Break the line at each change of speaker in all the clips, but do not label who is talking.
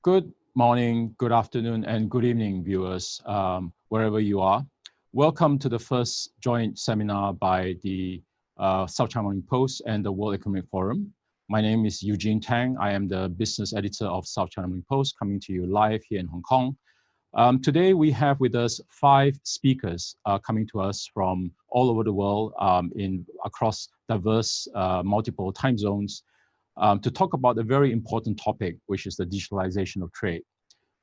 Good morning, good afternoon, and good evening, viewers, wherever you are. Welcome to the first joint seminar by the South China Morning Post and the World Economic Forum. My name is Eugene Tang. I am the business editor of South China Morning Post, coming to you live here in Hong Kong. Today, we have with us 5 speakers coming to us from all over the world across diverse multiple time zones to talk about a very important topic, which is the digitalization of trade.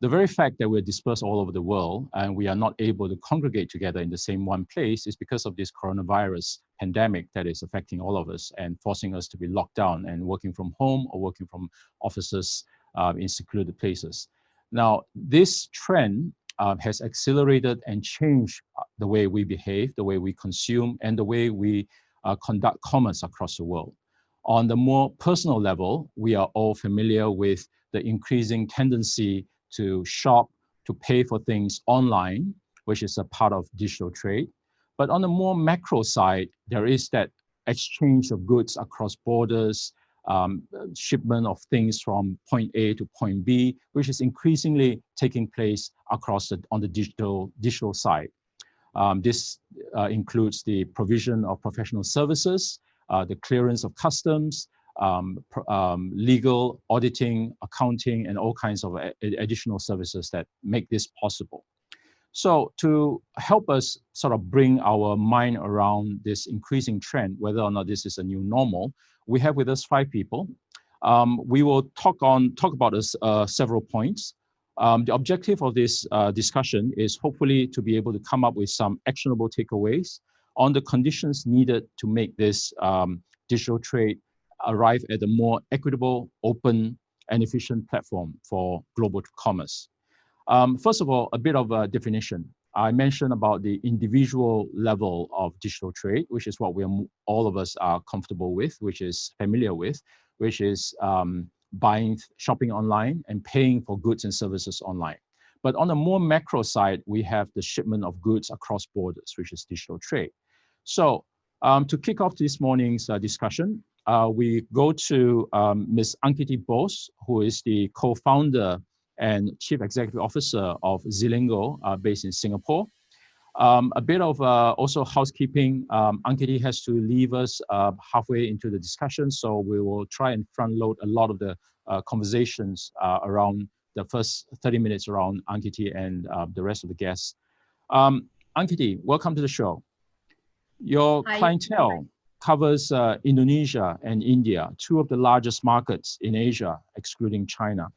The very fact that we're dispersed all over the world and we are not able to congregate together in the same one place is because of this coronavirus pandemic that is affecting all of us and forcing us to be locked down and working from home or working from offices in secluded places. Now, this trend has accelerated and changed the way we behave, the way we consume, and the way we conduct commerce across the world. On the more personal level, we are all familiar with the increasing tendency to shop, to pay for things online, which is a part of digital trade. But on the more macro side, there is that exchange of goods across borders, shipment of things from point A to point B, which is increasingly taking place on the digital side. This includes the provision of professional services, the clearance of customs, legal, auditing, accounting, and all kinds of additional services that make this possible. So to help us sort of bring our mind around this increasing trend, whether or not this is a new normal, we have with us 5 people. We will talk about this, several points. The objective of this discussion is hopefully to be able to come up with some actionable takeaways on the conditions needed to make this digital trade arrive at a more equitable, open, and efficient platform for global commerce. First of all, a bit of a definition. I mentioned about the individual level of digital trade, which is what all of us are comfortable with, which is familiar with, which is shopping online and paying for goods and services online. But on a more macro side, we have the shipment of goods across borders, which is digital trade. So to kick off this morning's discussion, we go to Ms. Ankiti Bose, who is the co-founder and chief executive officer of Zilingo, based in Singapore. A bit of also housekeeping. Ankiti has to leave us halfway into the discussion, so we will try and front load a lot of the conversations around the first 30 minutes around Ankiti and the rest of the guests. Ankiti, welcome to the show. Your clientele covers Indonesia and India, 2 of the largest markets in Asia, excluding China.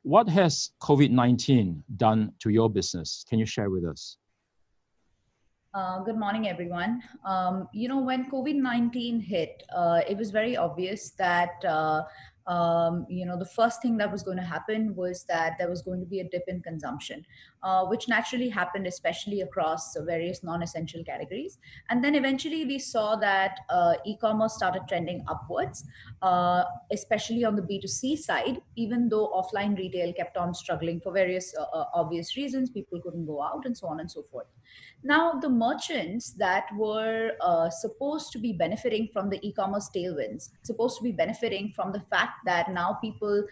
What has COVID-19 done to your business? Can you share with us?
Good morning, everyone. When COVID-19 hit, it was very obvious that the first thing that was going to happen was that there was going to be a dip in consumption, which naturally happened, especially across various non-essential categories. And then eventually we saw that e-commerce started trending upwards, especially on the B2C side, even though offline retail kept on struggling for various obvious reasons. People couldn't go out and so on and so forth. Now, the merchants that were supposed to be benefiting from the e-commerce tailwinds, supposed to be benefiting from the fact that now people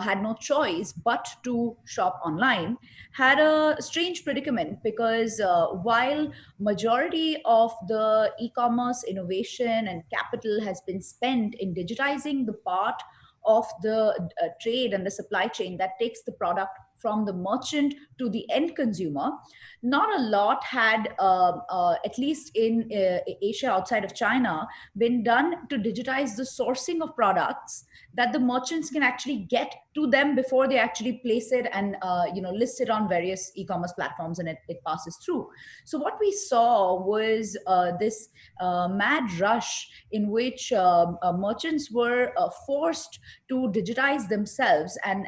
had no choice but to shop online, had a strange predicament because while majority of the e-commerce innovation and capital has been spent in digitizing the part of the trade and the supply chain that takes the product from the merchant to the end consumer, not a lot had, at least in Asia outside of China, been done to digitize the sourcing of products that the merchants can actually get to them before they actually place it and list it on various e-commerce platforms and it passes through. So what we saw was this mad rush in which merchants were forced to digitize themselves, and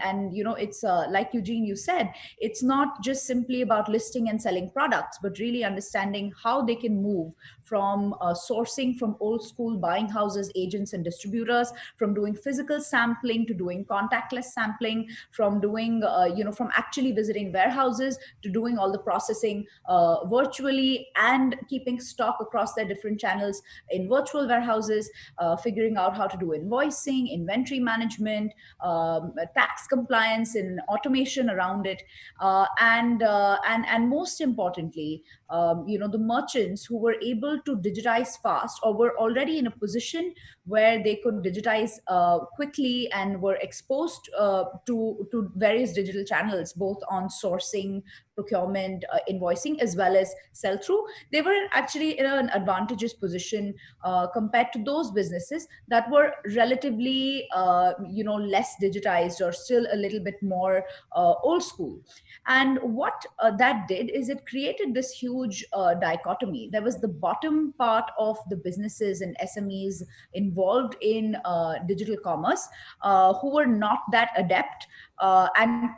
it's like Eugene everything you said, it's not just simply about listing and selling products, but really understanding how they can move from sourcing from old school buying houses, agents, and distributors, from doing physical sampling to doing contactless sampling, from doing, from actually visiting warehouses to doing all the processing virtually and keeping stock across their different channels in virtual warehouses, figuring out how to do invoicing, inventory management, tax compliance, and automation around it, and most importantly, the merchants who were able to digitize fast or were already in a position where they could digitize quickly and were exposed to various digital channels, both on sourcing, procurement, invoicing, as well as sell through. They were actually in an advantageous position compared to those businesses that were relatively, less digitized or still a little bit more old school. And what that did is it created this huge dichotomy. There was the bottom part of the businesses and SMEs involved in digital commerce who were not that adept and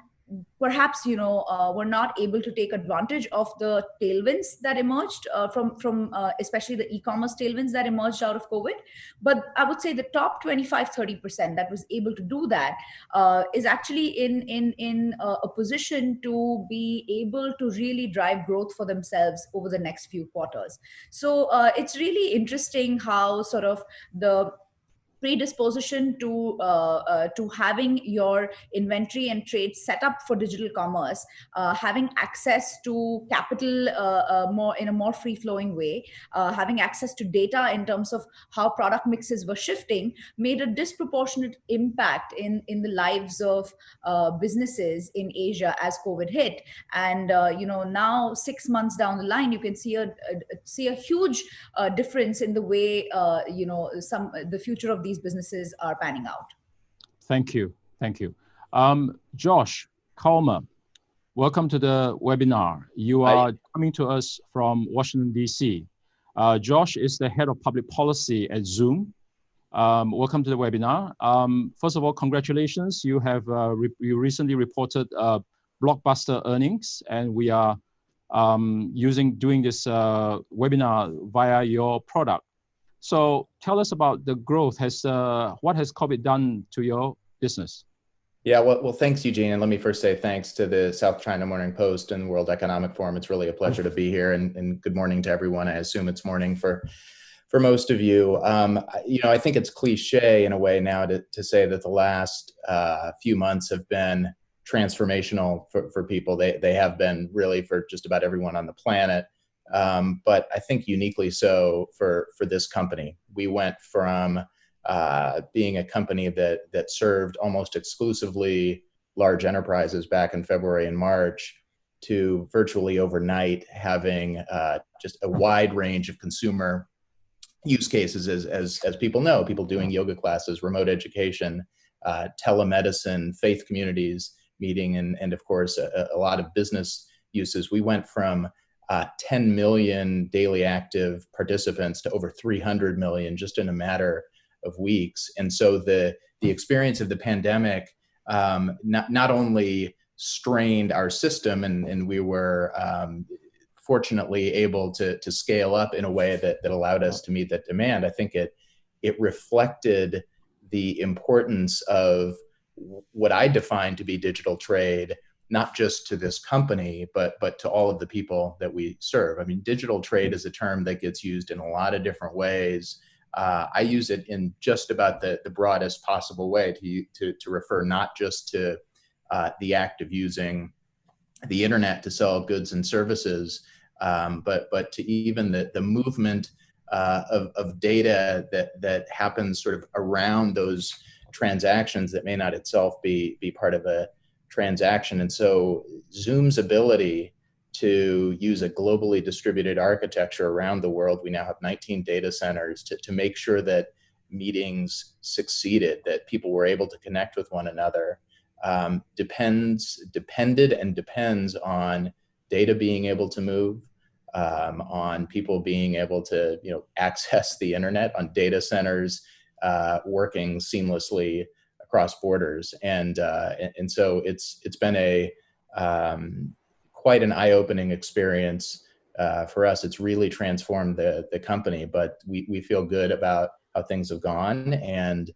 perhaps were not able to take advantage of the tailwinds that emerged from especially the e-commerce tailwinds that emerged out of COVID. But I would say the top 25-30% that was able to do that is actually in a position to be able to really drive growth for themselves over the next few quarters. So it's really interesting how sort of the predisposition to having your inventory and trade set up for digital commerce, having access to capital more in a more free flowing way, having access to data in terms of how product mixes were shifting, made a disproportionate impact in the lives of businesses in Asia as COVID hit. And now 6 months down the line, you can see a huge difference in the way the future of these businesses are panning out.
Thank you. Thank you. Josh Kalmer, welcome to the webinar. You are coming to us from Washington, D.C. Josh is the head of public policy at Zoom. Welcome to the webinar. First of all, congratulations. You have you recently reported blockbuster earnings, and we are doing this webinar via your product. So tell us about the growth. What has COVID done to your business?
Yeah, well, thanks, Eugene. And let me first say thanks to the South China Morning Post and World Economic Forum. It's really a pleasure to be here, and good morning to everyone. I assume it's morning for most of you. I think it's cliche in a way now to say that the last few months have been transformational for people. They have been really for just about everyone on the planet. But I think uniquely so for this company. We went from being a company that served almost exclusively large enterprises back in February and March to virtually overnight having just a wide range of consumer use cases, as people know, people doing yoga classes, remote education, telemedicine, faith communities meeting, and of course, a lot of business uses. We went from 10 million daily active participants to over 300 million just in a matter of weeks. And so the experience of the pandemic not only strained our system, and we were fortunately able to scale up in a way that allowed us to meet that demand. I think it reflected the importance of what I define to be digital trade, not just to this company, but to all of the people that we serve. I mean, digital trade is a term that gets used in a lot of different ways. I use it in just about the broadest possible way to refer not just to the act of using the internet to sell goods and services, but to even the movement of data that happens sort of around those transactions that may not itself be part of a transaction. And so Zoom's ability to use a globally distributed architecture around the world, we now have 19 data centers to make sure that meetings succeeded, that people were able to connect with one another, depended and depends on data being able to move, on people being able to access the internet, on data centers working seamlessly across borders, and so it's been a quite an eye-opening experience for us. It's really transformed the company, but we feel good about how things have gone, and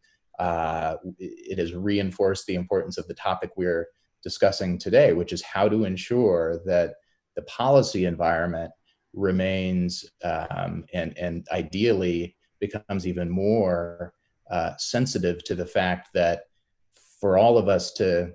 it has reinforced the importance of the topic we're discussing today, which is how to ensure that the policy environment remains and ideally becomes even more sensitive to the fact that for all of us to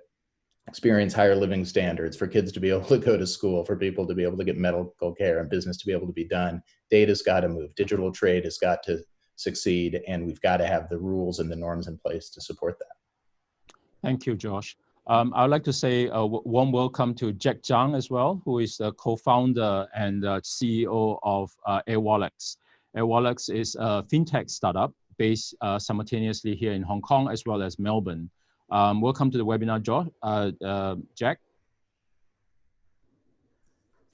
experience higher living standards, for kids to be able to go to school, for people to be able to get medical care, and business to be able to be done, data's got to move, digital trade has got to succeed, and we've got to have the rules and the norms in place to support that.
Thank you, Josh. I would like to say a warm welcome to Jack Zhang as well, who is the co-founder and CEO of AirWallex. AirWallex is a fintech startup based simultaneously here in Hong Kong as well as Melbourne. Welcome to the webinar, Jack.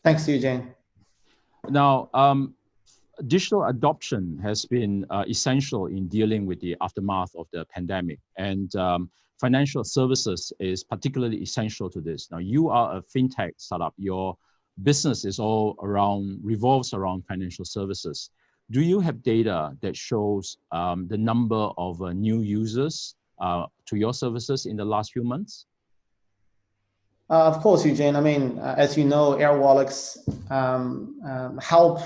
Thanks, Eugene.
Now, digital adoption has been essential in dealing with the aftermath of the pandemic, and financial services is particularly essential to this. Now, you are a fintech startup. Your business is revolves around financial services. Do you have data that shows the number of new users to your services in the last few months?
Of course, Eugene. I mean, as you know, AirWallex help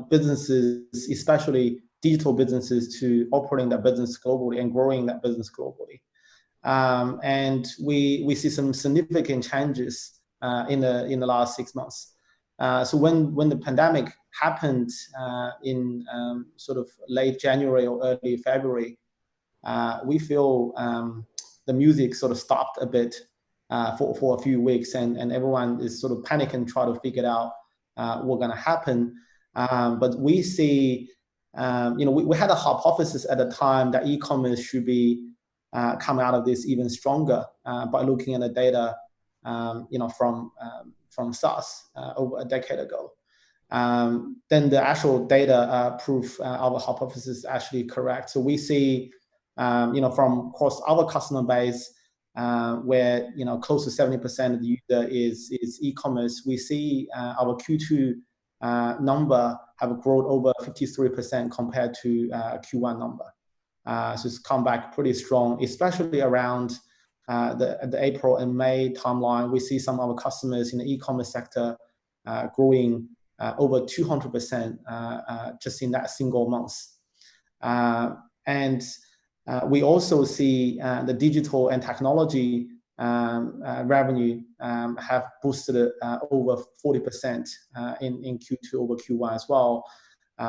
businesses, especially digital businesses, to operating their business globally and growing that business globally. And we see some significant changes in the last 6 months. So when the pandemic happened in sort of late January or early February, we feel the music sort of stopped a bit for a few weeks, and everyone is sort of panicking, trying to figure out what's going to happen. But we see, we had a hypothesis at the time that e-commerce should be come out of this even stronger by looking at the data, from SARS over a decade ago. Then the actual data prove our hypothesis is actually correct. So we see, from across our customer base, where close to 70% of the user is e-commerce, we see our Q2 number have grown over 53% compared to Q1 number. So it's come back pretty strong, especially around the April and May timeline. We see some of our customers in the e-commerce sector growing over 200% just in that single month. And we also see the digital and technology revenue have boosted over 40% in Q2 over Q1 as well.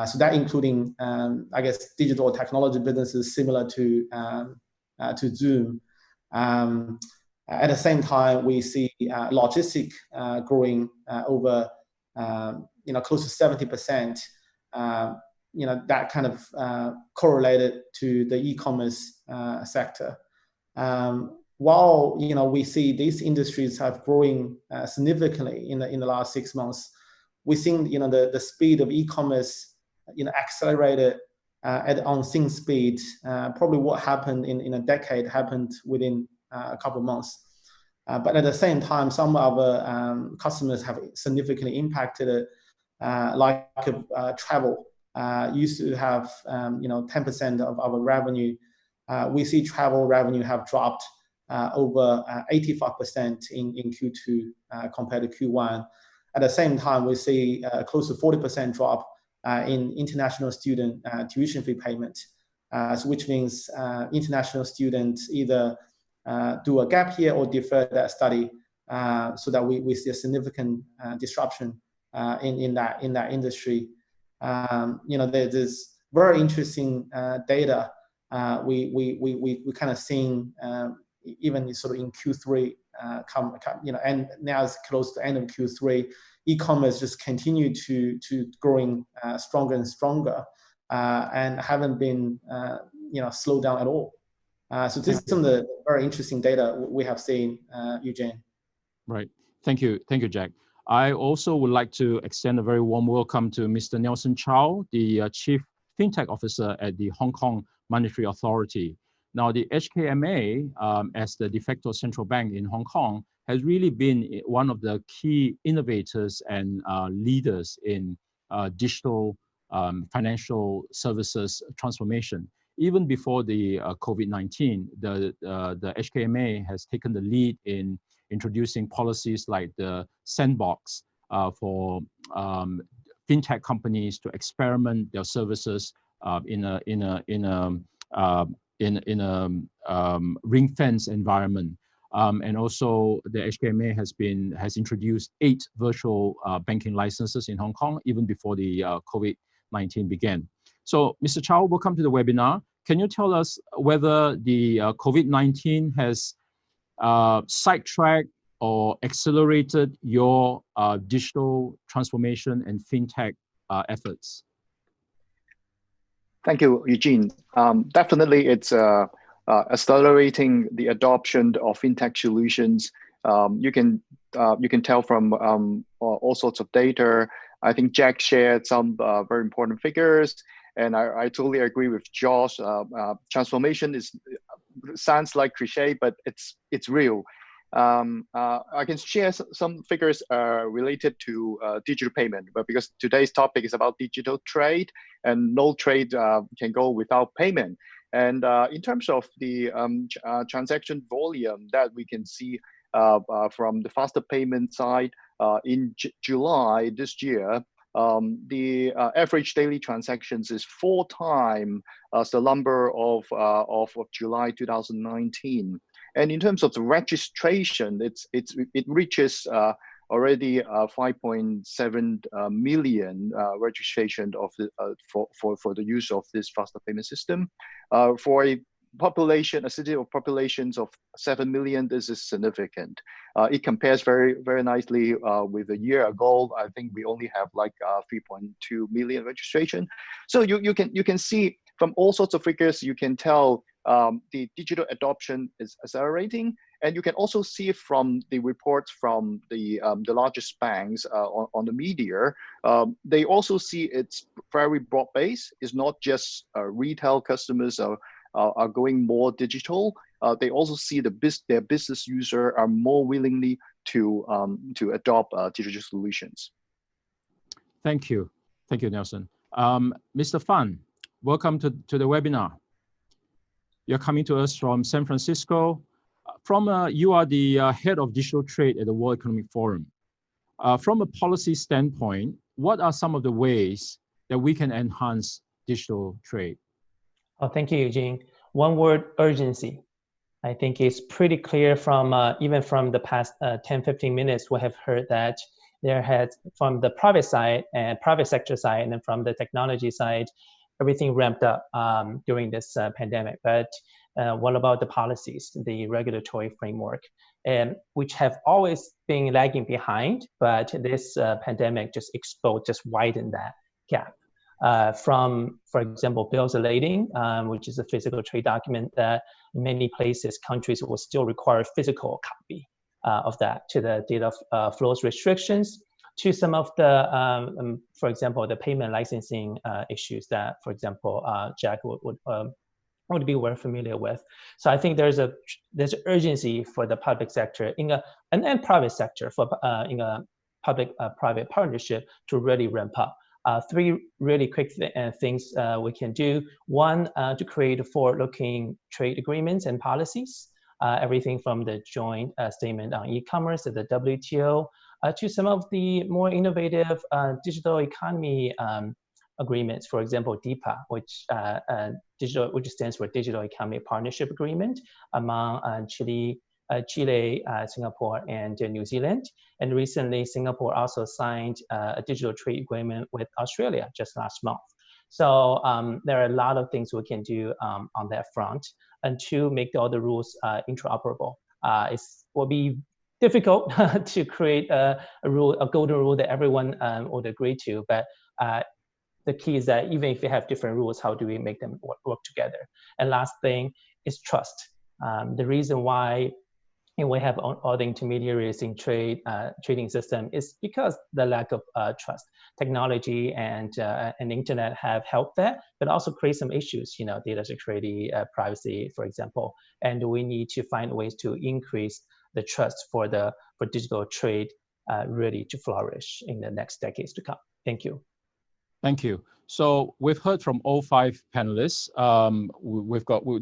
So that including, I guess, digital technology businesses similar to Zoom. At the same time, we see logistic growing over close to 70%. That kind of correlated to the e-commerce sector. While we see these industries have growing significantly in the last 6 months, we think the speed of e-commerce accelerated at unseen speed. Probably what happened in a decade happened within a couple of months. But at the same time, some of our customers have significantly impacted it, like travel. Used to have 10% of our revenue. We see travel revenue have dropped over 85% in Q2 compared to Q1. At the same time, we see close to 40% drop in international student tuition fee payment, which means international students either do a gap year or defer that study, so that we see a significant disruption in that industry. There's very interesting data. We kind of seeing even sort of in Q3 and now it's close to the end of Q3, e-commerce just continued to growing stronger and stronger, and haven't been slowed down at all. So this is some of the very interesting data we have seen, Eugene.
Right. Thank you, Jack. I also would like to extend a very warm welcome to Mr. Nelson Chow, the Chief FinTech Officer at the Hong Kong Monetary Authority. Now, the HKMA, as the de facto central bank in Hong Kong, has really been one of the key innovators and leaders in digital financial services transformation. Even before the COVID-19, the HKMA has taken the lead in introducing policies like the sandbox for fintech companies to experiment their services in a ring-fence environment. And also the HKMA has introduced 8 virtual banking licenses in Hong Kong even before the COVID-19 began. So Mr. Chow, welcome to the webinar. Can you tell us whether the COVID-19 has sidetracked or accelerated your digital transformation and fintech efforts?
Thank you, Eugene. Definitely, it's accelerating the adoption of fintech solutions. You can tell from all sorts of data. I think Jack shared some very important figures, and I totally agree with Josh. Transformation sounds like cliche, but it's real. I can share some figures related to digital payment, but because today's topic is about digital trade, and no trade can go without payment. And in terms of the transaction volume that we can see from the faster payment side, in July this year, the average daily transactions is 4 times the number of July 2019. And in terms of the registration, it reaches already 5.7 million registration of the for the use of this faster payment system. For a city of populations of 7 million, this is significant. It compares very nicely with a year ago. I think we only have like 3.2 million registration. So you can see from all sorts of figures, you can tell the digital adoption is accelerating, and you can also see from the reports from the largest banks on the media. They also see it's very broad-based. It's not just retail customers are going more digital. They also see their business users are more willingly to adopt digital solutions.
Thank you, Nelson. Mr. Fan, welcome to the webinar. You're coming to us from San Francisco. You are the head of digital trade at the World Economic Forum. From a policy standpoint, what are some of the ways that we can enhance digital trade?
Oh, thank you, Eugene. One word: urgency. I think it's pretty clear from even from the past 10-15 minutes, we have heard that there has, from the private side and private sector side, and then from the technology side, everything ramped up during this pandemic. But what about the policies, the regulatory framework, which have always been lagging behind, but this pandemic just widened that gap. From, for example, bills of lading, which is a physical trade document that in many places, countries will still require a physical copy of that, to the data flows restrictions, to some of the, for example, the payment licensing issues that, for example, Jack would be well familiar with. So I think there's urgency for the public sector and private sector for in a public-private partnership to really ramp up. 3 really quick things we can do. One, to create forward-looking trade agreements and policies. Everything from the joint statement on e-commerce at the WTO to some of the more innovative digital economy agreements. For example, DIPA, which stands for Digital Economy Partnership Agreement among Chile, Singapore, and New Zealand. And recently, Singapore also signed a digital trade agreement with Australia just last month. So there are a lot of things we can do on that front, and to make all the rules interoperable. It will be difficult to create a golden rule that everyone would agree to, but the key is that even if we have different rules, how do we make them work together? And last thing is trust. The reason why we have all the intermediaries in trading system is because the lack of trust. Technology and internet have helped that, but also create some issues, data security, privacy, for example. And we need to find ways to increase the trust for digital trade really to flourish in the next decades to come. Thank you.
Thank you. So we've heard from all 5 panelists.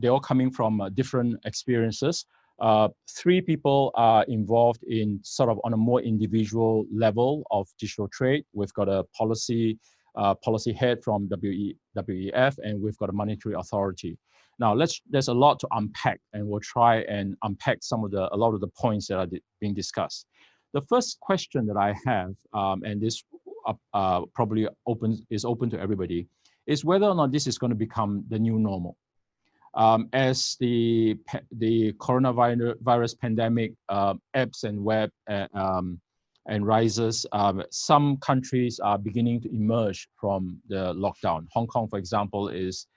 They're all coming from different experiences. 3 people are involved in sort of on a more individual level of digital trade. We've got a policy head from WEF, and we've got a monetary authority. Now there's a lot to unpack, and we'll try and unpack a lot of the points that are being discussed. The first question that I have, and this probably is open to everybody, is whether or not this is going to become the new normal. As the coronavirus pandemic ebbs and web and rises, some countries are beginning to emerge from the lockdown. Hong Kong, for example, is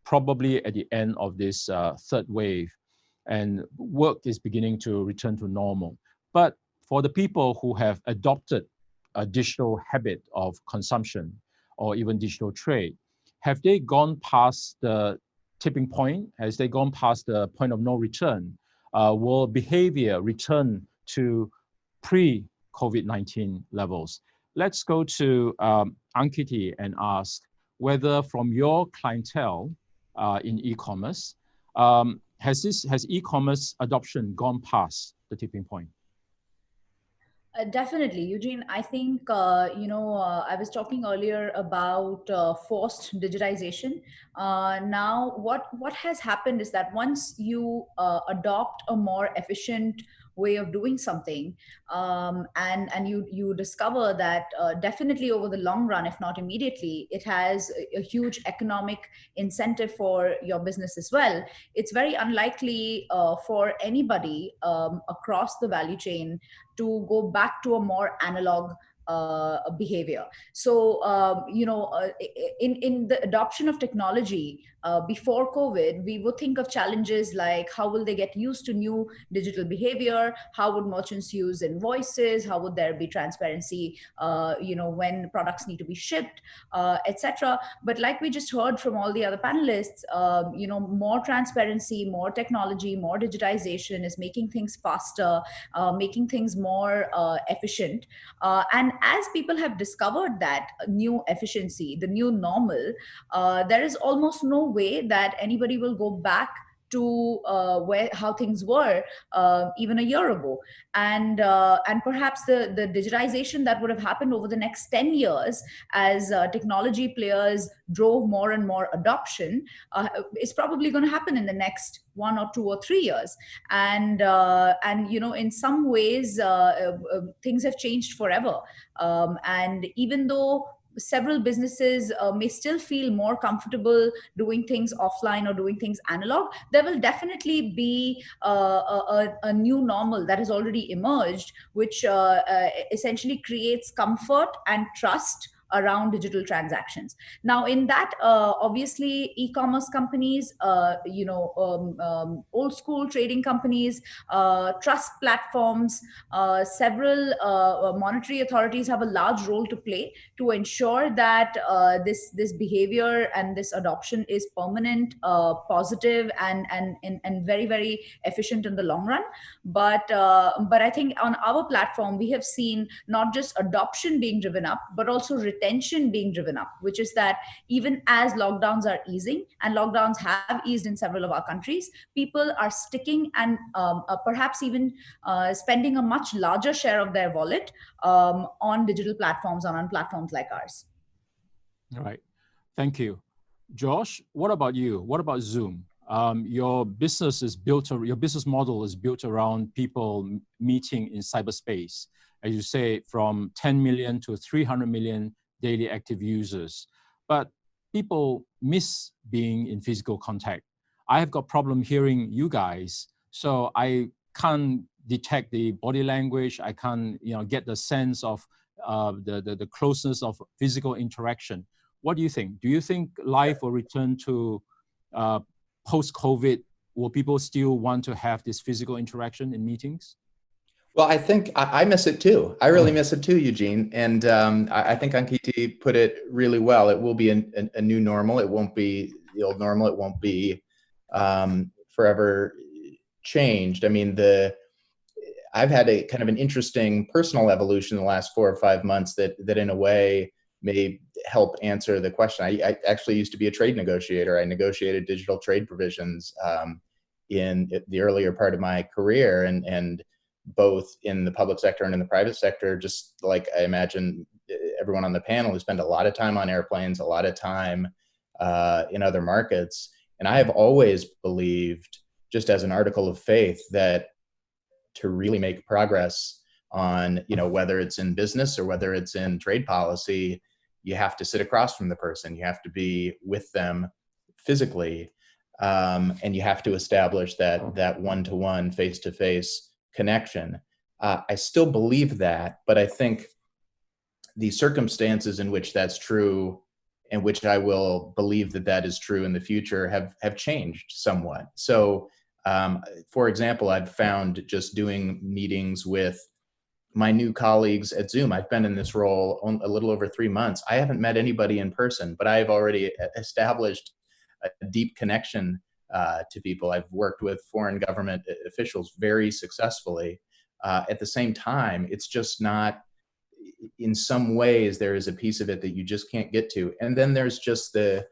probably at the end of this 3rd wave, and work is beginning to return to normal. But for the people who have adopted a digital habit of consumption or even digital trade, have they gone past the tipping point? Has they gone past the point of no return? Will behavior return to pre-COVID-19 levels? Let's go to Ankiti and ask whether from your clientele in e-commerce, has e-commerce adoption gone past the tipping point?
Definitely, Eugene. I think, I was talking earlier about forced digitization. Now, what has happened is that once you adopt a more efficient way of doing something, and you discover that definitely over the long run, if not immediately, it has a huge economic incentive for your business as well. It's very unlikely for anybody across the value chain to go back to a more analog behavior. So, in the adoption of technology before COVID, we would think of challenges like how will they get used to new digital behavior? How would merchants use invoices? How would there be transparency, when products need to be shipped, etc. But like we just heard from all the other panelists, more transparency, more technology, more digitization is making things faster, making things more efficient. And as people have discovered that new efficiency, the new normal, there is almost no way that anybody will go back to how things were even a year ago, and perhaps the digitization that would have happened over the next 10 years as technology players drove more and more adoption is probably going to happen in the next 1 or 2 or 3 years, and in some ways things have changed forever, and even though several businesses may still feel more comfortable doing things offline or doing things analog, there will definitely be a new normal that has already emerged, which essentially creates comfort and trust around digital transactions. Now, in that, obviously, e-commerce companies, old school trading companies, trust platforms, several monetary authorities have a large role to play to ensure that this behavior and this adoption is permanent, positive, and very, very efficient in the long run. But I think on our platform, we have seen not just adoption being driven up, but also retention being driven up, which is that even as lockdowns are easing, and lockdowns have eased in several of our countries, people are sticking and perhaps even spending a much larger share of their wallet on digital platforms, on platforms like ours.
All right. Thank you. Josh, what about you? What about Zoom? Your business model is built around people meeting in cyberspace. As you say, from 10 million to 300 million daily active users. But people miss being in physical contact. I have got problem hearing you guys, so I can't detect the body language. I can't, get the sense of the closeness of physical interaction. What do you think? Do you think life will return to post-COVID? Will people still want to have this physical interaction in meetings?
Well, I think I miss it too. I really miss it too, Eugene. And I think Ankiti put it really well. It will be a new normal. It won't be the old normal. It won't be forever changed. I mean, I've had a kind of an interesting personal evolution in the last 4 or 5 months that in a way may help answer the question. I actually used to be a trade negotiator. I negotiated digital trade provisions in the earlier part of my career, and both in the public sector and in the private sector, just like I imagine everyone on the panel, who spend a lot of time on airplanes, a lot of time in other markets. And I have always believed, just as an article of faith, that to really make progress on, whether it's in business or whether it's in trade policy, you have to sit across from the person. You have to be with them physically, and you have to establish that one-to-one, face-to-face connection. I still believe that, but I think the circumstances in which that's true, and which I will believe that is true in the future, have changed somewhat. So, for example, I've found just doing meetings with my new colleagues at Zoom, I've been in this role a little over 3 months. I haven't met anybody in person, but I've already established a deep connection to people. I've worked with foreign government officials very successfully. At the same time, it's just not, in some ways, there is a piece of it that you just can't get to. And then there's just the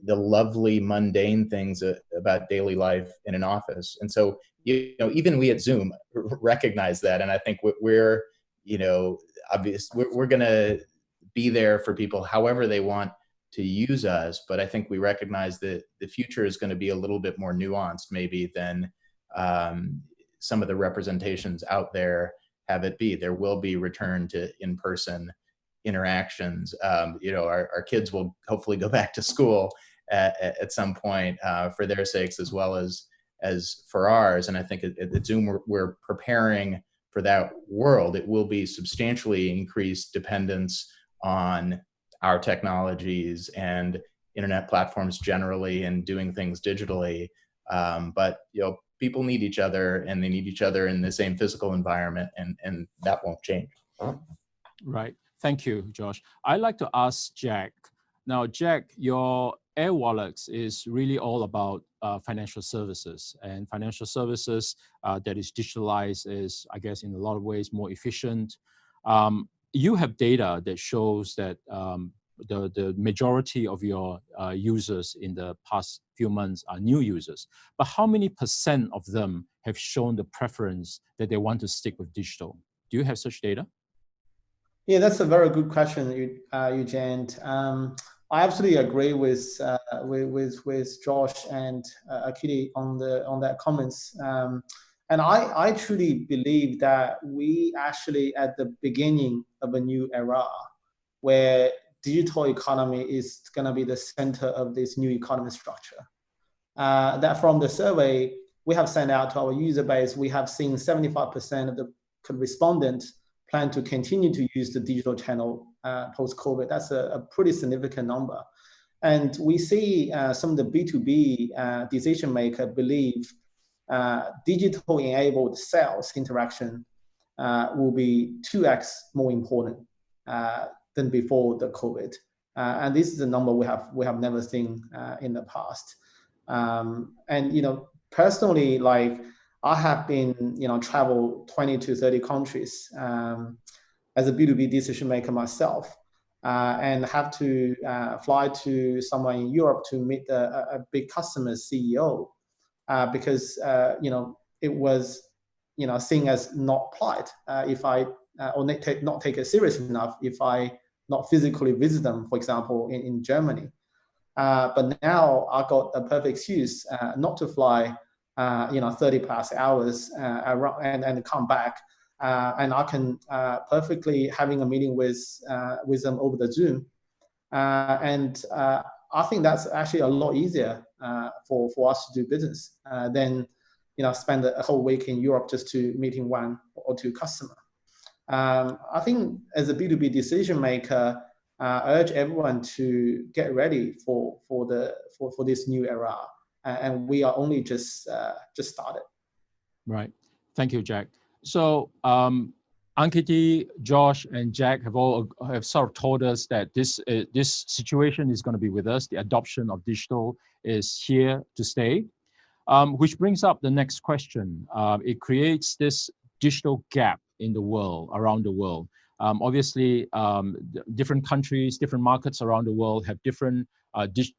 lovely mundane things about daily life in an office. And so, even we at Zoom recognize that. And I think we're going to be there for people however they want to use us. But I think we recognize that the future is going to be a little bit more nuanced maybe than some of the representations out there have it be. There will be return to in-person interactions. Our kids will hopefully go back to school at some point for their sakes, as well as for ours. And I think at Zoom, we're preparing for that world. It will be substantially increased dependence on our technologies and internet platforms generally, and doing things digitally. But people need each other, and they need each other in the same physical environment, and that won't change.
Right. Thank you, Josh. I'd like to ask Jack. Now, Jack, your Air Wallets is really all about financial services, and financial services that is digitalized is, I guess, in a lot of ways more efficient. You have data that shows that the majority of your users in the past few months are new users, but how many % of them have shown the preference that they want to stick with digital? Do you have such data?
Yeah, that's a very good question, Eugene. I absolutely agree with Josh and Kitty on that comments. And I truly believe that we actually at the beginning of a new era where digital economy is going to be the center of this new economy structure. That from the survey we have sent out to our user base, we have seen 75% of the respondents plan to continue to use the digital channel post-COVID. That's a pretty significant number. And we see some of the B2B decision maker believe digital-enabled sales interaction will be 2x more important than before the COVID. And this is a number we have never seen in the past. And personally, like I have been travel 20 to 30 countries as a B2B decision maker myself, and have to fly to somewhere in Europe to meet a big customer's CEO because it was seen as not polite if I or not take it serious enough if I not physically visit them, for example, in Germany. But now I got a perfect excuse not to fly 30 plus hours around and come back, and I can perfectly having a meeting with them over the Zoom, and I think that's actually a lot easier for us to do business than spend a whole week in Europe just to meeting one or two customers. I think as a B2B decision maker, I urge everyone to get ready for this new era, and we are only just started.
Right. Thank you, Jack. So Ankiti, Josh, and Jack have sort of told us that this situation is going to be with us. The adoption of digital is here to stay. Which brings up the next question. It creates this digital gap in the world, around the world. Obviously, different countries, different markets around the world have different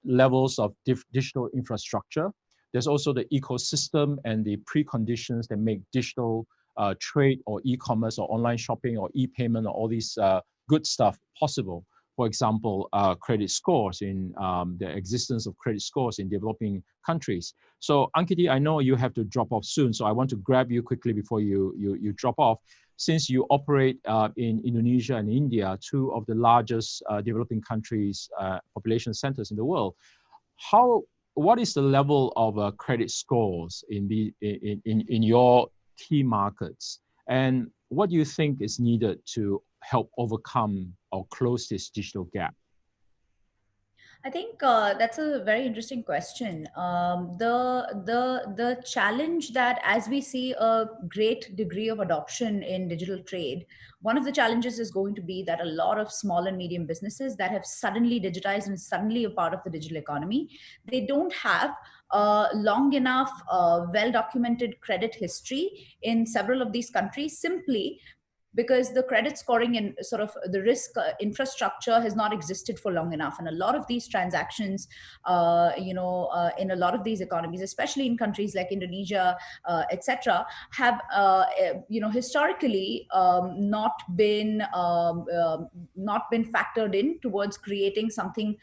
levels of digital infrastructure. There's also the ecosystem and the preconditions that make digital trade or e-commerce or online shopping or e-payment or all these good stuff possible. For example, credit scores in the existence of credit scores in developing countries. So Ankiti, I know you have to drop off soon, so I want to grab you quickly before you drop off. Since you operate in Indonesia and India, two of the largest developing countries, population centers in the world, what is the level of credit scores in your key markets? And what do you think is needed to help overcome or close this digital gap?
I think that's a very interesting question. The challenge that, as we see a great degree of adoption in digital trade, one of the challenges is going to be that a lot of small and medium businesses that have suddenly digitized and suddenly a part of the digital economy, they don't have long enough, well-documented credit history in several of these countries, simply because the credit scoring and sort of the risk infrastructure has not existed for long enough. And a lot of these transactions, in a lot of these economies, especially in countries like Indonesia, etc., have, historically not been factored in towards creating something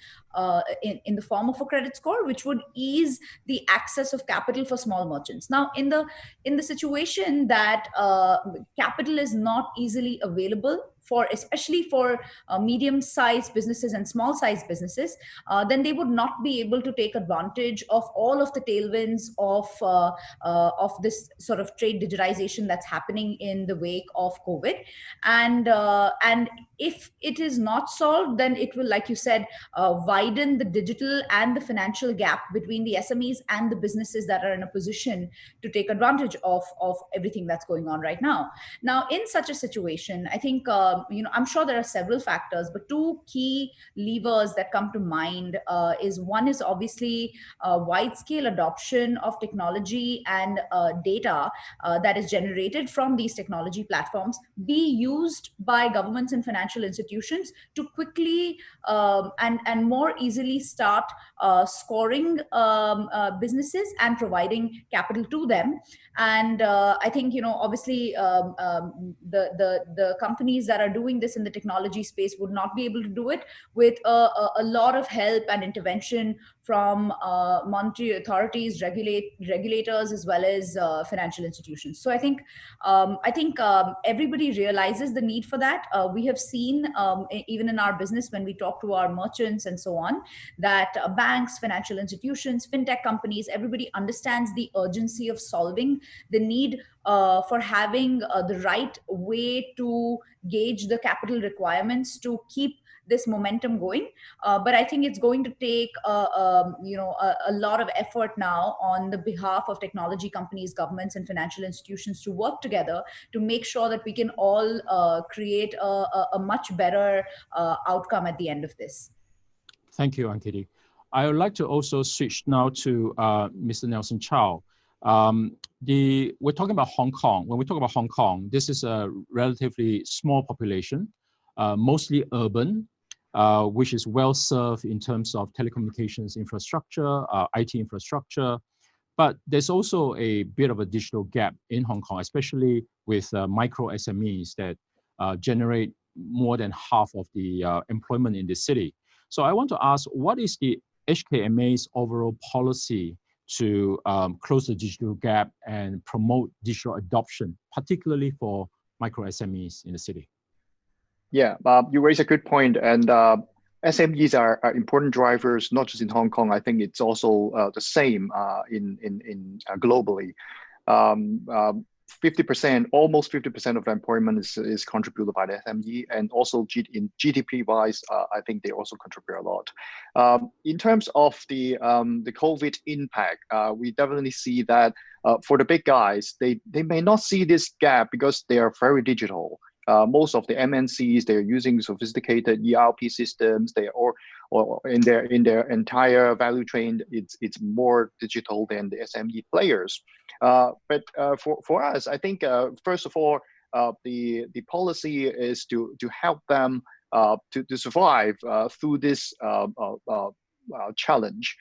in the form of a credit score, which would ease the access of capital for small merchants. Now, in the situation that capital is not easily available especially for medium-sized businesses and small-sized businesses, then they would not be able to take advantage of all of the tailwinds of this sort of trade digitization that's happening in the wake of COVID. And if it is not solved, then it will, like you said, widen the digital and the financial gap between the SMEs and the businesses that are in a position to take advantage of everything that's going on right now. Now, in such a situation, I think, I'm sure there are several factors, but two key levers that come to mind one is obviously wide-scale adoption of technology and data that is generated from these technology platforms be used by governments and financial institutions to quickly and more easily start scoring businesses and providing capital to them. And I think, obviously the companies that are doing this in the technology space would not be able to do it with a lot of help and intervention from monetary authorities, regulators, as well as financial institutions. So I think everybody realizes the need for that. We have seen even in our business when we talk to our merchants and so on, that banks, financial institutions, fintech companies, everybody understands the urgency of solving the need for having the right way to gauge the capital requirements to keep this momentum going. But I think it's going to take a lot of effort now on the behalf of technology companies, governments, and financial institutions to work together to make sure that we can all create a much better outcome at the end of this.
Thank you, Ankiti. I would like to also switch now to Mr. Nelson Chow. We're talking about Hong Kong. When we talk about Hong Kong, this is a relatively small population, mostly urban, which is well served in terms of telecommunications infrastructure, IT infrastructure. But there's also a bit of a digital gap in Hong Kong, especially with micro SMEs that generate more than half of the employment in the city. So I want to ask, what is the HKMA's overall policy to close the digital gap and promote digital adoption, particularly for micro SMEs in the city?
Yeah, you raise a good point, and SMEs are important drivers, not just in Hong Kong. I think it's also the same in globally. 50%, almost 50% of the employment is contributed by the SME, and also in GDP-wise, I think they also contribute a lot. In terms of the COVID impact, we definitely see that for the big guys, they may not see this gap because they are very digital. Most of the MNCs, they're using sophisticated ERP systems. Or in their entire value chain, it's more digital than the SME players. But for us, I think first of all, the policy is to help them to survive through this challenge.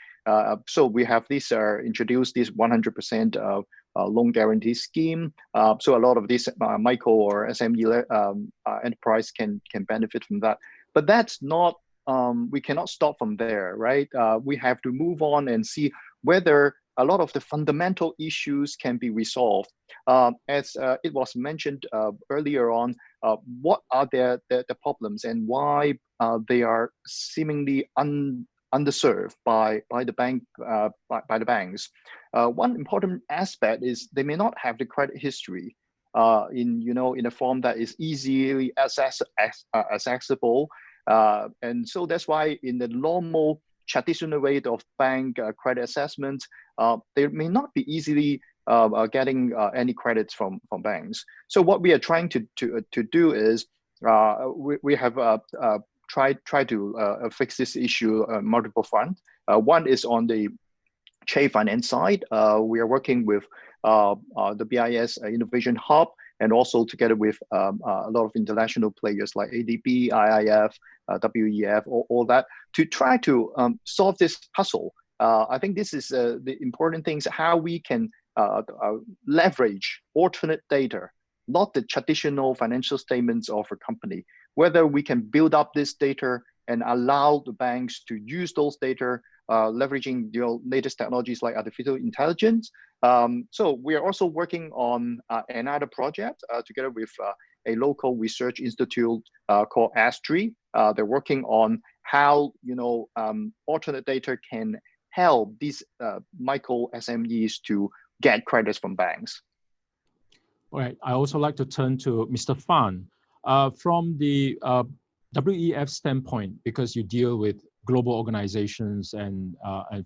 So we have introduced this 100% loan guarantee scheme. So a lot of these micro or SME enterprise can benefit from that. But that's not, we cannot stop from there, right? We have to move on and see whether a lot of the fundamental issues can be resolved. As it was mentioned earlier on, what are the problems and why they are seemingly underserved by the banks. One important aspect is they may not have the credit history in a form that is easily accessible, and so that's why in the normal traditional way of bank credit assessment, they may not be easily getting any credits from banks. So what we are trying to do is we have try to fix this issue on multiple fronts. One is on the trade finance side. We are working with the BIS Innovation Hub, and also together with a lot of international players like ADB, IIF, WEF, all that, to try to solve this puzzle. I think this is the important things, how we can leverage alternate data, not the traditional financial statements of a company, whether we can build up this data and allow the banks to use those data, leveraging latest technologies like artificial intelligence. So we are also working on another project together with a local research institute called ASTRI. They're working on how alternate data can help these micro SMEs to get credits from banks.
All right. I also like to turn to Mr. Fan. From the WEF standpoint, because you deal with global organizations and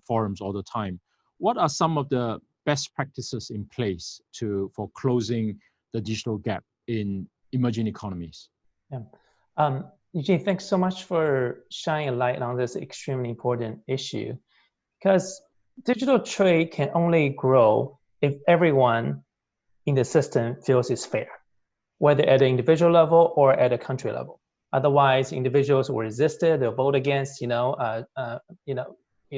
forums all the time, what are some of the best practices in place for closing the digital gap in emerging economies?
Yeah. Eugene, thanks so much for shining a light on this extremely important issue, because digital trade can only grow if everyone in the system feels it's fair, whether at the individual level or at a country level. Otherwise, individuals will resist it, they'll vote against,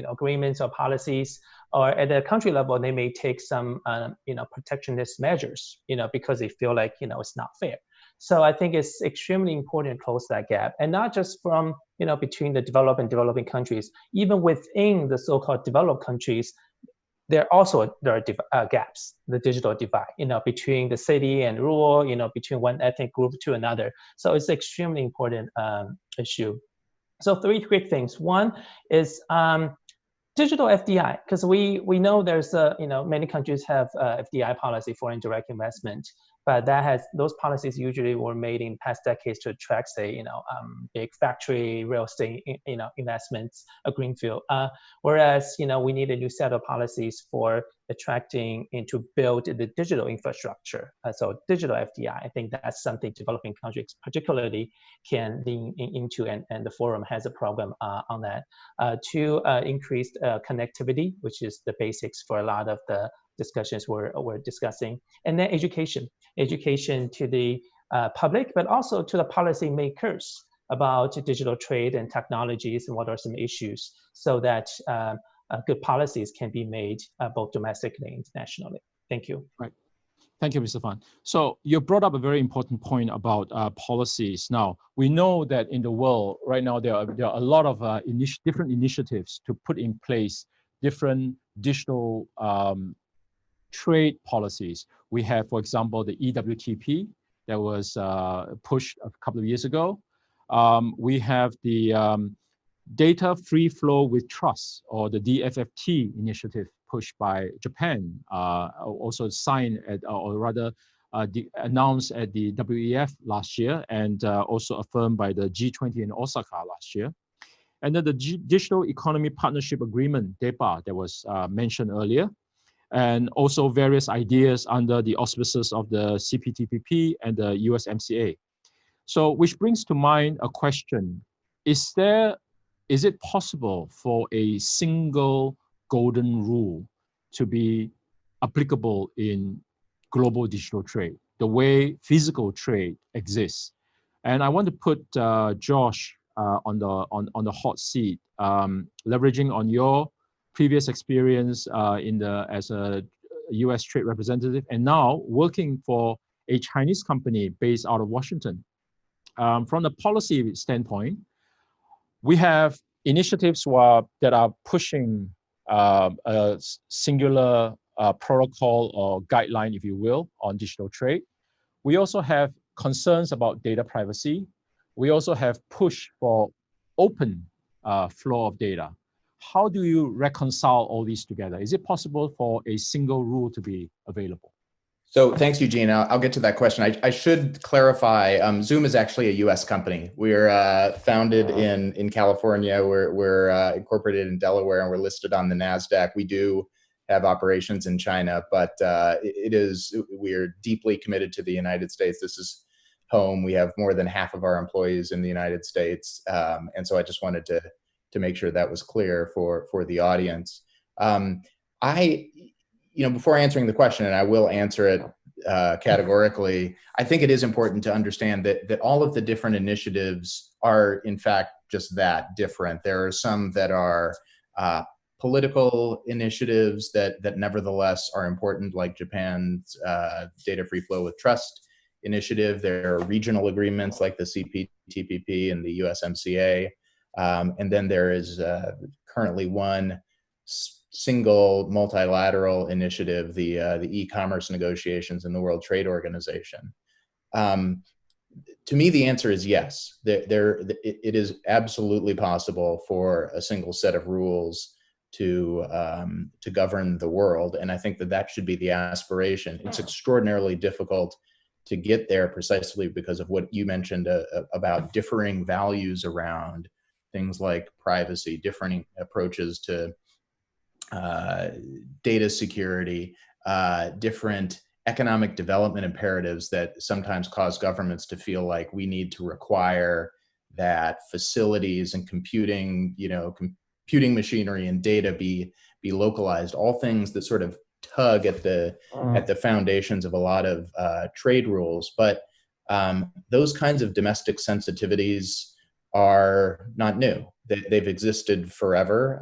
agreements or policies, or at the country level, they may take some, protectionist measures, because they feel like, it's not fair. So I think it's extremely important to close that gap, and not just from, between the developed and developing countries, even within the so-called developed countries, there are gaps, the digital divide, between the city and rural, between one ethnic group to another. So it's an extremely important issue. So 3 quick things. One is digital FDI, because we know there's many countries have FDI policy, foreign direct investment, but those policies usually were made in past decades to attract, say, big factory, real estate, investments, a greenfield. Whereas, we need a new set of policies for attracting and to build the digital infrastructure. So digital FDI, I think that's something developing countries particularly can lean into, and the forum has a program on that. To increase connectivity, which is the basics for a lot of the discussions we're discussing. And then education to the public, but also to the policymakers about digital trade and technologies and what are some issues, so that good policies can be made both domestically and internationally. Thank you.
Right. Thank you, Mr. Fan. So you brought up a very important point about policies. Now, we know that in the world right now, there are a lot of different initiatives to put in place different digital trade policies. We have, for example, the EWTP that was pushed a couple of years ago. We have the Data Free Flow with Trust, or the DFFT initiative pushed by Japan, also signed announced at the WEF last year, and also affirmed by the G20 in Osaka last year. And then the Digital Economy Partnership Agreement, DEPA, that was mentioned earlier, and also various ideas under the auspices of the CPTPP and the USMCA. So, which brings to mind a question: is it possible for a single golden rule to be applicable in global digital trade, the way physical trade exists? And I want to put Josh on the hot seat, leveraging on your previous experience as a U.S. trade representative, and now working for a Chinese company based out of Washington. From the policy standpoint, we have initiatives that are pushing a singular protocol or guideline, if you will, on digital trade. We also have concerns about data privacy. We also have push for open flow of data. How do you reconcile all these together? Is it possible for a single rule to be available?
So thanks, Eugene. I'll get to that question. I should clarify, Zoom is actually a US company. We're founded in California. We're incorporated in Delaware, and we're listed on the NASDAQ. We do have operations in China, but we're deeply committed to the United States. This is home. We have more than half of our employees in the United States. And so I just wanted to make sure that was clear for the audience. Before answering the question, and I will answer it categorically, I think it is important to understand that all of the different initiatives are, in fact, just that, different. There are some that are political initiatives that nevertheless are important, like Japan's Data Free Flow with Trust initiative. There are regional agreements like the CPTPP and the USMCA. And then there is currently one single multilateral initiative, the e-commerce negotiations in the World Trade Organization. To me, the answer is yes. It is absolutely possible for a single set of rules to govern the world, and I think that should be the aspiration. It's extraordinarily difficult to get there precisely because of what you mentioned about differing values around things like privacy, different approaches to data security, different economic development imperatives that sometimes cause governments to feel like we need to require that facilities and computing machinery and data be localized. All things that sort of tug at the foundations of a lot of trade rules. But those kinds of domestic sensitivities are not new. They've existed forever,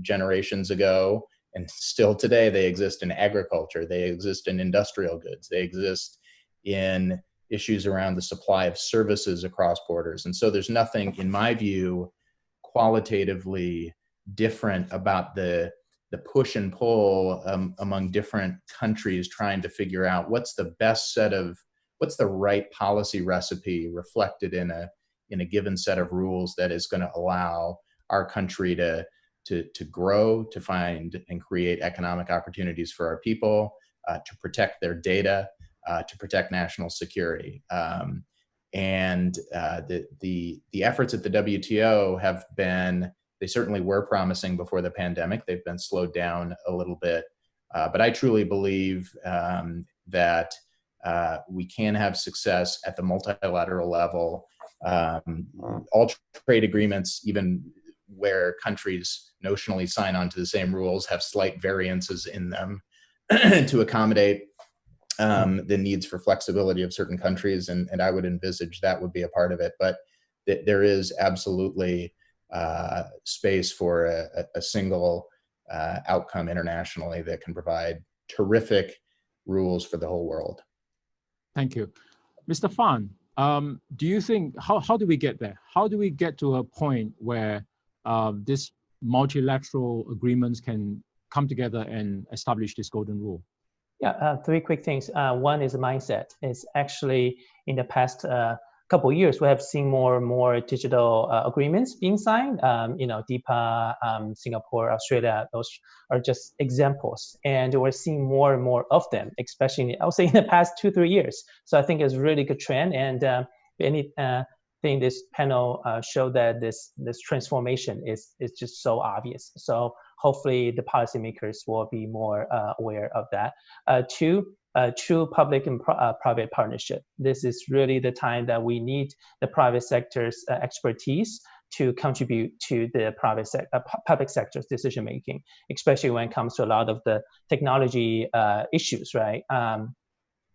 generations ago, and still today they exist in agriculture, they exist in industrial goods, they exist in issues around the supply of services across borders. And so there's nothing, in my view, qualitatively different about the push and pull among different countries trying to figure out what's the right policy recipe reflected in a given set of rules that is going to allow our country to grow, to find and create economic opportunities for our people, to protect their data, to protect national security. And the efforts at the WTO they certainly were promising before the pandemic. They've been slowed down a little bit. But I truly believe that we can have success at the multilateral level. All trade agreements, even where countries notionally sign on to the same rules, have slight variances in them to accommodate the needs for flexibility of certain countries, and I would envisage that would be a part of it. But there is absolutely space for a single outcome internationally that can provide terrific rules for the whole world.
Thank you. Mr. Fan, do you think, how do we get there? How do we get to a point where these multilateral agreements can come together and establish this golden rule?
Yeah, three quick things. One is mindset. It's actually in the past couple of years, we have seen more and more digital agreements being signed. DIPA, Singapore, Australia, those are just examples. And we're seeing more and more of them, especially, I would say, in the past 2-3 years. So I think it's a really good trend. And anything this panel showed that this transformation is just so obvious. So hopefully the policymakers will be more aware of that. Two, true public and private partnership. This is really the time that we need the private sector's expertise to contribute to the public sector's decision making, especially when it comes to a lot of the technology issues, right?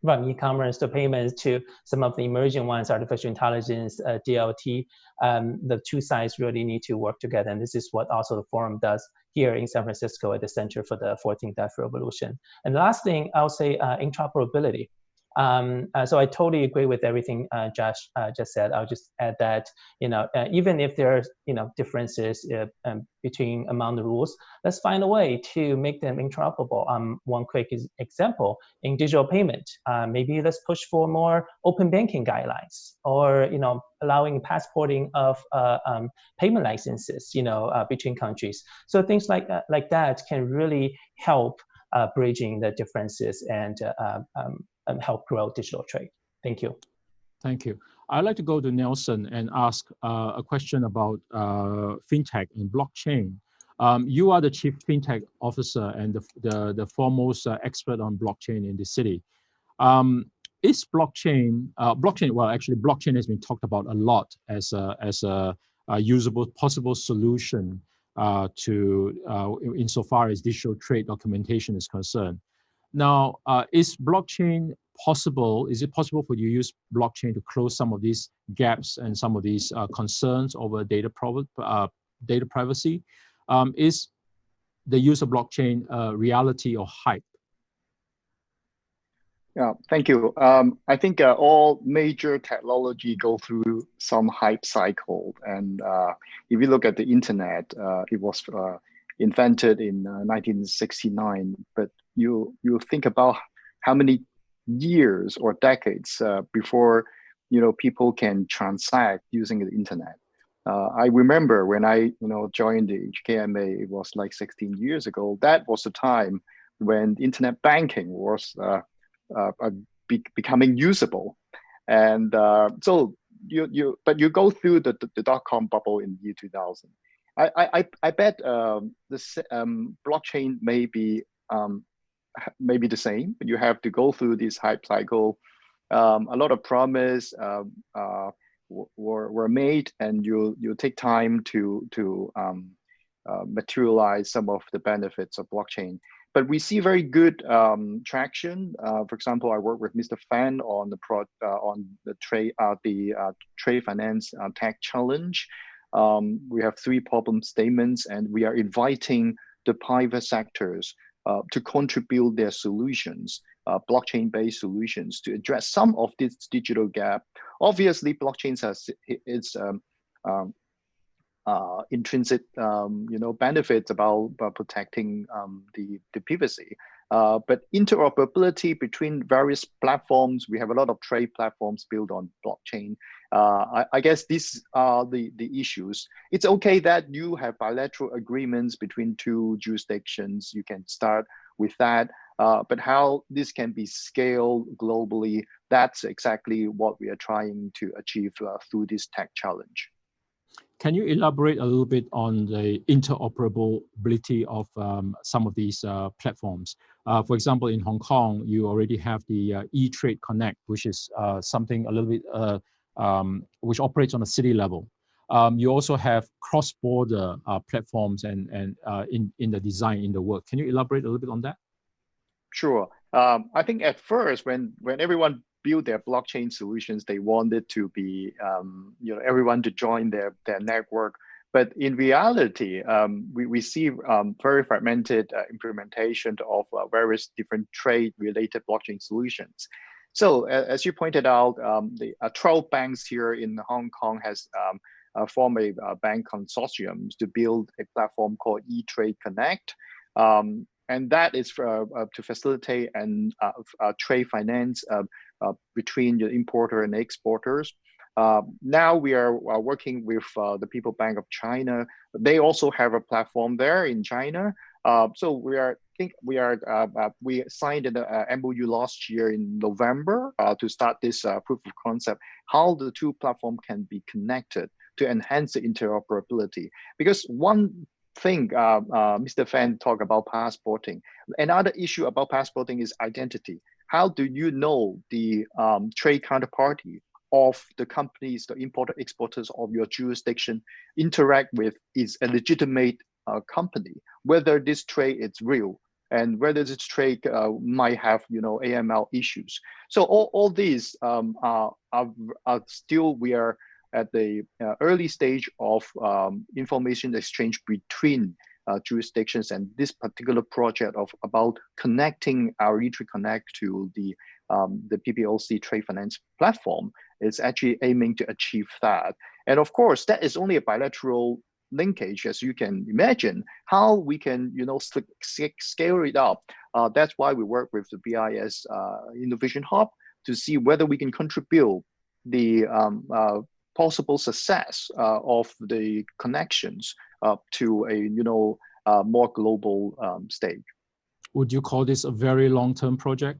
From e-commerce to payments to some of the emerging ones, artificial intelligence, DLT, the two sides really need to work together. And this is what also the forum does here in San Francisco at the Center for the 14th Deaf Revolution. And the last thing I'll say, interoperability. So I totally agree with everything Josh just said. I'll just add that, even if there are, differences among the rules, let's find a way to make them interoperable. One quick example, in digital payment, maybe let's push for more open banking guidelines, or, allowing passporting of payment licenses, between countries. So things like that can really help bridging the differences and help grow digital trade. Thank you.
Thank you. I'd like to go to Nelson and ask a question about fintech and blockchain. You are the chief fintech officer and the foremost expert on blockchain in the city. Is blockchain, well, actually blockchain has been talked about a lot as a usable possible solution to insofar as digital trade documentation is concerned. Now, is blockchain possible? Is it possible for you to use blockchain to close some of these gaps and some of these concerns over data privacy? Is the use of blockchain reality or hype?
Yeah, thank you. I think all major technology go through some hype cycle. And if you look at the internet, it was invented in 1969, but you think about how many years or decades before people can transact using the internet. I remember when I joined the HKMA, it was like 16 years ago. That was the time when internet banking was becoming usable, and so you go through the dot-com bubble in the year 2000. I bet this blockchain may be the same. You have to go through this hype cycle. A lot of promise were made, and you take time to materialize some of the benefits of blockchain. But we see very good traction. For example, I work with Mr. Fan on the trade finance tech challenge. We have 3 problem statements, and we are inviting the private sectors to contribute their solutions, blockchain-based solutions, to address some of this digital gap. Obviously, blockchain has its intrinsic, benefits about protecting the privacy. But interoperability between various platforms, we have a lot of trade platforms built on blockchain. I guess these are the issues. It's okay that you have bilateral agreements between 2 jurisdictions. You can start with that. But how this can be scaled globally, that's exactly what we are trying to achieve through this tech challenge.
Can you elaborate a little bit on the interoperability of some of these platforms? For example, in Hong Kong, you already have the E-Trade Connect, which is something a little bit, which operates on a city level. You also have cross-border platforms and in the design, in the work. Can you elaborate a little bit on that? Sure.
I think at first, when everyone build their blockchain solutions, they wanted to be, everyone to join their network. But in reality, we see very fragmented implementation of various different trade-related blockchain solutions. So as you pointed out, the 12 banks here in Hong Kong has formed a bank consortium to build a platform called E-Trade Connect. And that is to facilitate and trade finance between the importer and exporters. Now we are working with the People Bank of China. They also have a platform there in China. So we signed an MOU last year in November to start this proof of concept, how the 2 platforms can be connected to enhance the interoperability. Because one thing Mr. Fan talked about passporting. Another issue about passporting is identity. how do you know the trade counterparty of the companies, the importer exporters of your jurisdiction interact with is a legitimate company, whether this trade is real and whether this trade might have, AML issues. So all these are still, we are at the early stage of information exchange between jurisdictions, and this particular project about connecting our E3Connect to the PBOC trade finance platform is actually aiming to achieve that. And of course, that is only a bilateral linkage, as you can imagine. How we can, scale it up. That's why we work with the BIS Innovation Hub to see whether we can contribute the possible success of the connections to a more global stage. Would you call this a very long-term project?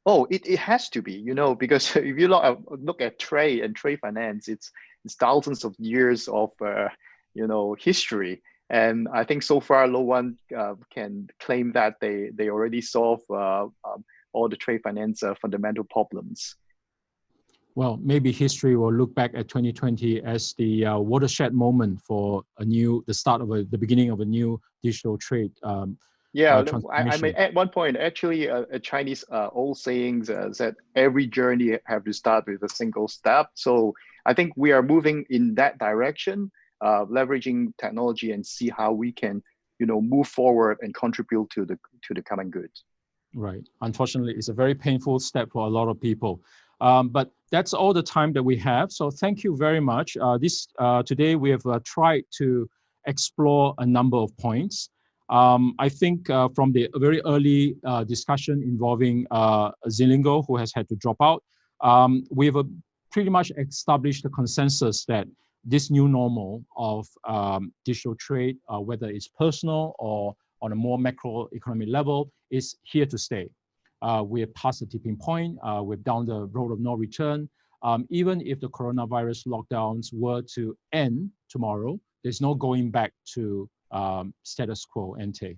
Oh, it has to be, because if you look at trade and trade finance, it's thousands of years of history. And I think so far, no one can claim that they already solve all the trade finance fundamental problems. Well, maybe history will look back at 2020 as the watershed moment for the beginning of a new digital trade. I mean, at one point, actually, a Chinese old saying said every journey have to start with a single step. So I think we are moving in that direction, leveraging technology and see how we can, move forward and contribute to the common good. Right. Unfortunately, it's a very painful step for a lot of people. But that's all the time that we have. So thank you very much. Today we have tried to explore a number of points. I think from the very early discussion involving Zilingo, who has had to drop out, we've pretty much established a consensus that this new normal of digital trade, whether it's personal or on a more macroeconomic level, is here to stay. We're past the tipping point. We're down the road of no return. Even if the coronavirus lockdowns were to end tomorrow, there's no going back to status quo ante.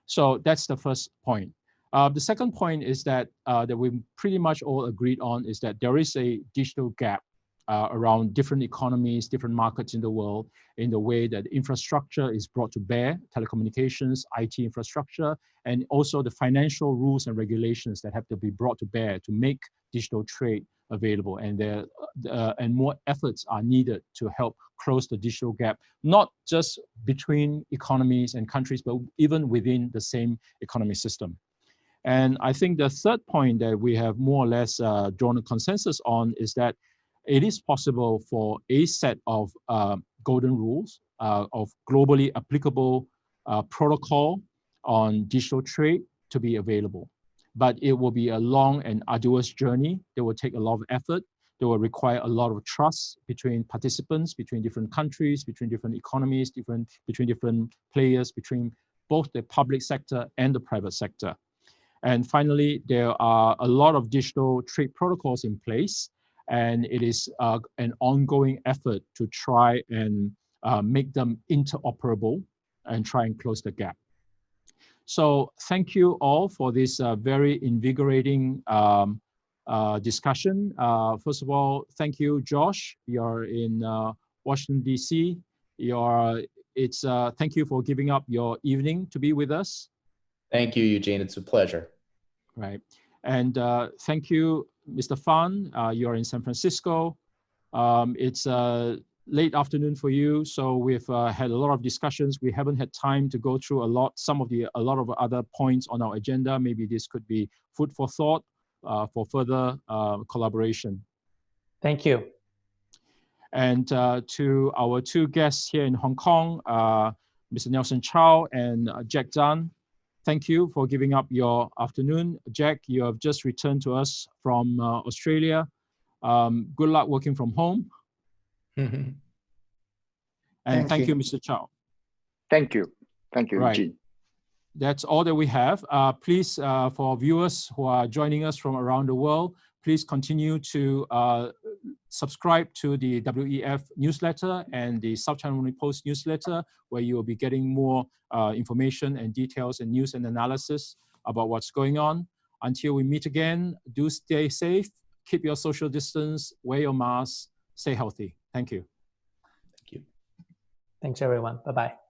So that's the first point. The second point is that we pretty much all agreed on is that there is a digital gap around different economies, different markets in the world, in the way that infrastructure is brought to bear, telecommunications, IT infrastructure, and also the financial rules and regulations that have to be brought to bear to make digital trade available. And more efforts are needed to help close the digital gap, not just between economies and countries, but even within the same economic system. And I think the third point that we have more or less drawn a consensus on is that it is possible for a set of golden rules of globally applicable protocol on digital trade to be available. But it will be a long and arduous journey. It will take a lot of effort. It will require a lot of trust between participants, between different countries, between different economies, between different players, between both the public sector and the private sector. And finally, there are a lot of digital trade protocols in place, and it is an ongoing effort to try and make them interoperable and try and close the gap. So thank you all for this very invigorating discussion. First of all, thank you, Josh. You're in Washington, D.C. Thank you for giving up your evening to be with us.
Thank you, Eugene. It's a pleasure.
Right. And thank you, Mr. Fan. You're in San Francisco. It's late afternoon for you, so we've had a lot of discussions. We haven't had time to go through a lot of other points on our agenda. Maybe this could be food for thought for further collaboration.
Thank you.
And to our two guests here in Hong Kong, Mr. Nelson Chow and Jack Zhang, thank you for giving up your afternoon. Jack, you have just returned to us from Australia. Good luck working from home.
Mm-hmm.
And thank you, Mr. Chow.
Thank you. Thank you, Eugene.
That's all that we have. Please, for viewers who are joining us from around the world, please continue to subscribe to the WEF newsletter and the South China Morning Post newsletter, where you will be getting more information and details and news and analysis about what's going on. Until we meet again, do stay safe, keep your social distance, wear your mask, stay healthy. Thank you.
Thank you.
Thanks, everyone. Bye-bye.